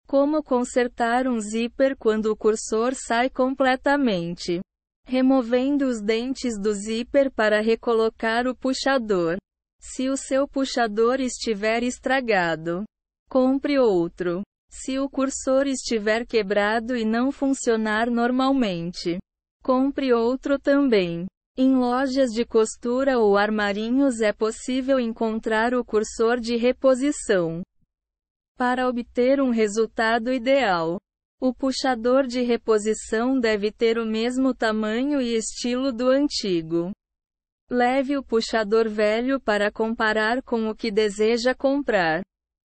Como consertar um zíper quando o cursor sai completamente? Removendo os dentes do zíper para recolocar o puxador. Se o seu puxador estiver estragado, compre outro. Se o cursor estiver quebrado e não funcionar normalmente, compre outro também. Em lojas de costura ou armarinhos é possível encontrar o cursor de reposição. Para obter um resultado ideal, o puxador de reposição deve ter o mesmo tamanho e estilo do antigo. Leve o puxador velho para comparar com o que deseja comprar.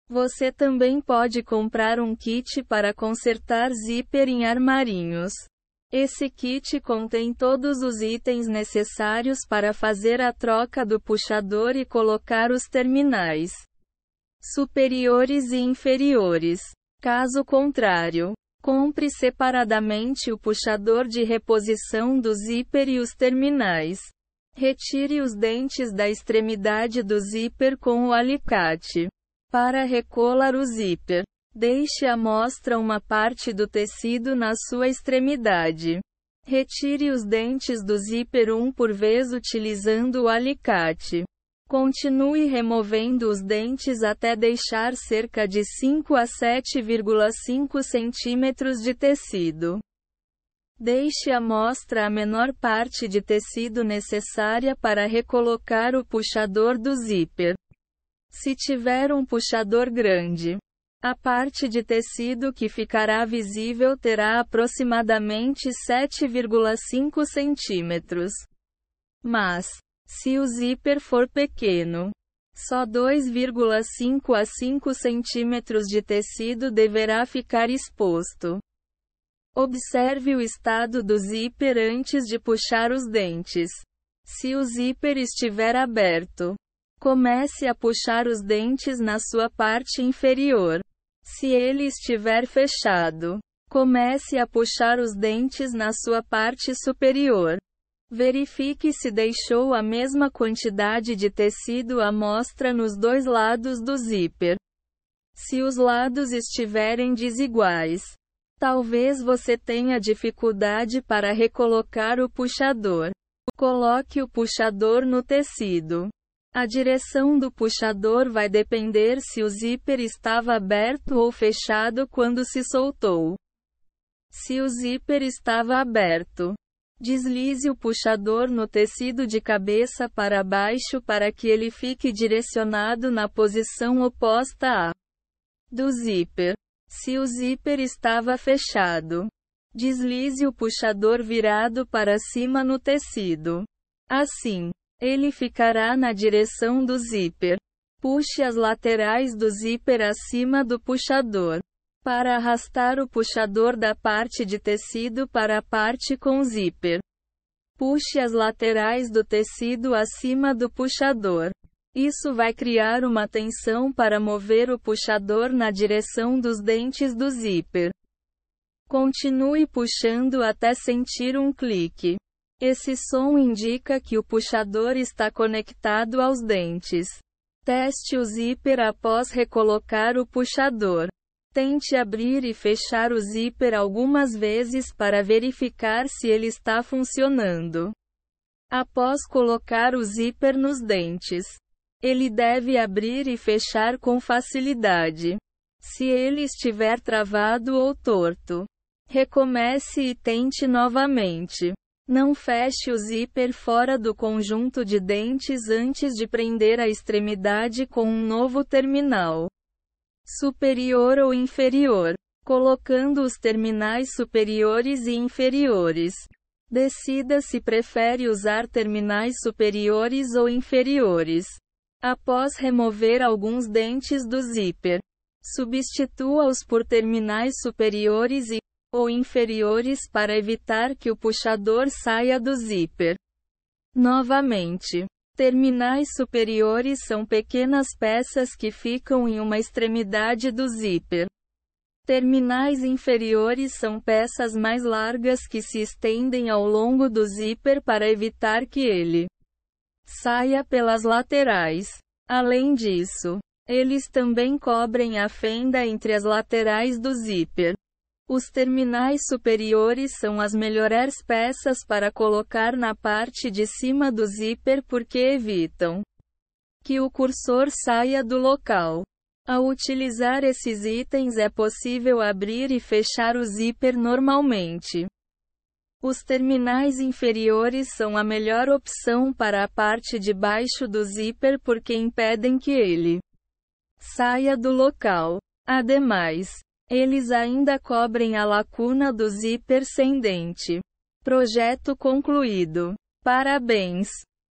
Você também pode comprar um kit para consertar zíper em armarinhos. Esse kit contém todos os itens necessários para fazer a troca do puxador e colocar os terminais superiores e inferiores. Caso contrário, compre separadamente o puxador de reposição do zíper e os terminais. Retire os dentes da extremidade do zíper com o alicate. Para recolar o zíper, deixe à mostra uma parte do tecido na sua extremidade. Retire os dentes do zíper um por vez utilizando o alicate. Continue removendo os dentes até deixar cerca de 5 a 7,5 centímetros de tecido. Deixe à mostra a menor parte de tecido necessária para recolocar o puxador do zíper. Se tiver um puxador grande, a parte de tecido que ficará visível terá aproximadamente 7,5 centímetros. Mas, se o zíper for pequeno, só 2,5 a 5 centímetros de tecido deverá ficar exposto. Observe o estado do zíper antes de puxar os dentes. Se o zíper estiver aberto, comece a puxar os dentes na sua parte inferior. Se ele estiver fechado, comece a puxar os dentes na sua parte superior. Verifique se deixou a mesma quantidade de tecido à mostra nos dois lados do zíper. Se os lados estiverem desiguais, talvez você tenha dificuldade para recolocar o puxador. Coloque o puxador no tecido. A direção do puxador vai depender se o zíper estava aberto ou fechado quando se soltou. Se o zíper estava aberto, deslize o puxador no tecido de cabeça para baixo para que ele fique direcionado na posição oposta à do zíper. Se o zíper estava fechado, deslize o puxador virado para cima no tecido. Assim, ele ficará na direção do zíper. Puxe as laterais do zíper acima do puxador. Para arrastar o puxador da parte de tecido para a parte com zíper, puxe as laterais do tecido acima do puxador. Isso vai criar uma tensão para mover o puxador na direção dos dentes do zíper. Continue puxando até sentir um clique. Esse som indica que o puxador está conectado aos dentes. Teste o zíper após recolocar o puxador. Tente abrir e fechar o zíper algumas vezes para verificar se ele está funcionando. Após colocar o zíper nos dentes, ele deve abrir e fechar com facilidade. Se ele estiver travado ou torto, recomece e tente novamente. Não feche o zíper fora do conjunto de dentes antes de prender a extremidade com um novo terminal superior ou inferior, colocando os terminais superiores e inferiores. Decida se prefere usar terminais superiores ou inferiores. Após remover alguns dentes do zíper, substitua-os por terminais superiores ou inferiores para evitar que o puxador saia do zíper. Novamente, terminais superiores são pequenas peças que ficam em uma extremidade do zíper. Terminais inferiores são peças mais largas que se estendem ao longo do zíper para evitar que ele saia pelas laterais. Além disso, Eles também cobrem a fenda entre as laterais do zíper. Os terminais superiores são as melhores peças para colocar na parte de cima do zíper porque evitam que o cursor saia do local. Ao utilizar esses itens é possível abrir e fechar o zíper normalmente. Os terminais inferiores são a melhor opção para a parte de baixo do zíper porque impedem que ele saia do local. Ademais, eles ainda cobrem a lacuna do zíper sem dente. Projeto concluído. Parabéns!